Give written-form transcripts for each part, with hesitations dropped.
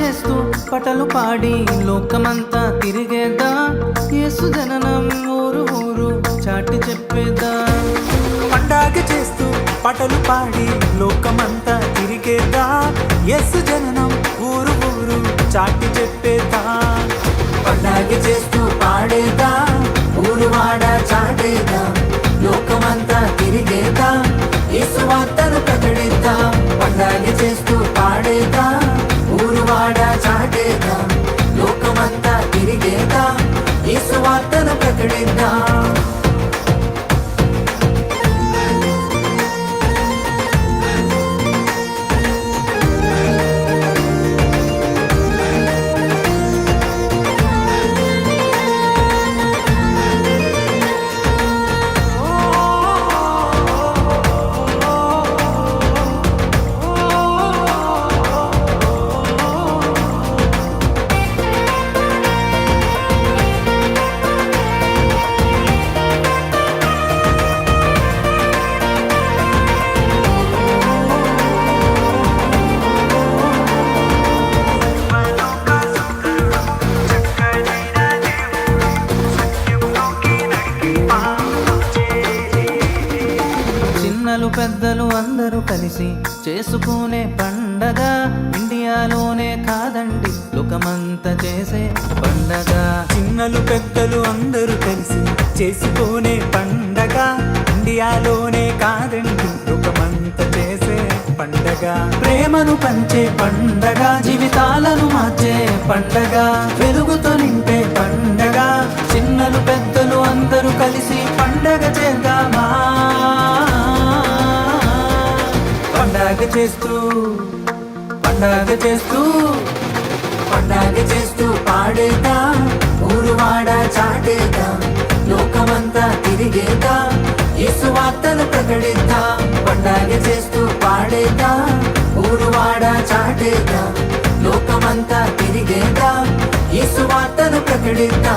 చేస్తూ పాటలు పాడి లోకమంతా తిరిగేదా, యేసు జననం ఊరు ఊరు చాటి చెప్పేదా. పండగ చేస్తూ పాటలు పాడి లోకమంతా తిరిగేదా, యేసు జననం ఊరు ఊరు చాటి చెప్పేదా. పండగ చేస్తూ పాడేదా, ఊరు వాడ చాటేదా, లోకమంతా తిరిగేదా, యేసు వార్తను ప్రకటిద్దా. పండగ చేస్తూ పాడేదా, ఊరు వాడ చాటేదా, లోకమంతా తిరిగేదా, యేసు వార్తను ప్రకటిద్దా. చిన్నలు పెద్దలు అందరూ కలిసి చేసుకునే పండగ, ఇండియాలోనే కాదండి లోకమంతా చేసే పండగ. చిన్నలు పెద్దలు అందరూ కలిసి చేసుకునే పండగ, ఇండియాలోనే కాదండి లోకమంతా చేసే పండగ. ప్రేమను పంచే పండగ, జీవితాలను మార్చే పండగ, వెలుగుతో నింపే పండగ. చిన్నలు పెద్దలు అందరూ కలిసి పండగ చేద్దామా. పండగ చేస్తూ పండగ చేస్తూ పండగ చేస్తూ పాడేదా, ఊరు వాడ చాటేదా, లోకమంతా తిరిగేదా, యేసు వార్తను ప్రకటిద్దా. పండగ చేస్తూ పాడేదా, ఊరు వాడ చాటేదా, లోకమంతా తిరిగేదా, యేసు వార్తను ప్రకటిద్దా.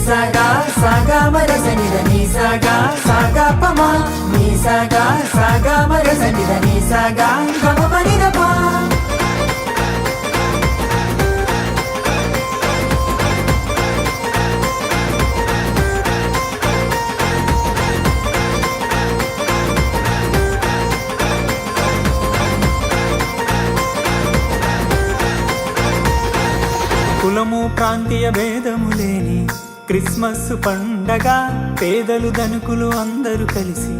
సాగా సాగా మరసనిద నీ సాగా సాగా పమా, నీ సాగా సాగా మరసనిద నీ సాగా గమ పనిదపా. కులము ప్రాంతీయ భేదము లేని క్రిస్మస్ పండగ, పేదలు ధనికులు అందరూ కలిసి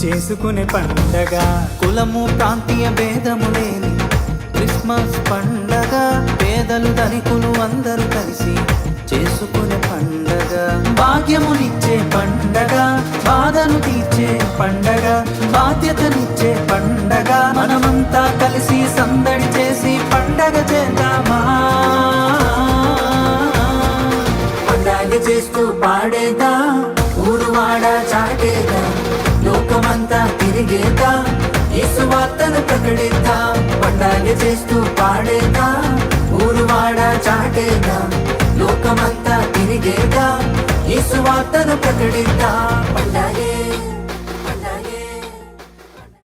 చేసుకునే పండగ. కులము ప్రాంతీయ భేదము లేని క్రిస్మస్ పండగ, పేదలు ధనికులు అందరూ కలిసి చేసుకునే పండగ. భాగ్యమునిచ్చే పండగ, బాధను తీర్చే పండగ, బాధ్యతనిచ్చే పండగ. మనమంతా కలిసి సందడి చేసి పండగ చేద్దామా. పండగ చేస్తూ పాడేదా, ఊరు వాడ చాటేదా, లోకమంతా తిరిగేదా, యేసు వార్తను ప్రకటిద్దా. పండగ చేస్తూ పాడేదా, ఊరు వాడ చాటేదా, లోకమంతా తిరిగేదా, యేసు వార్తను ప్రకటిద్దా. పండగే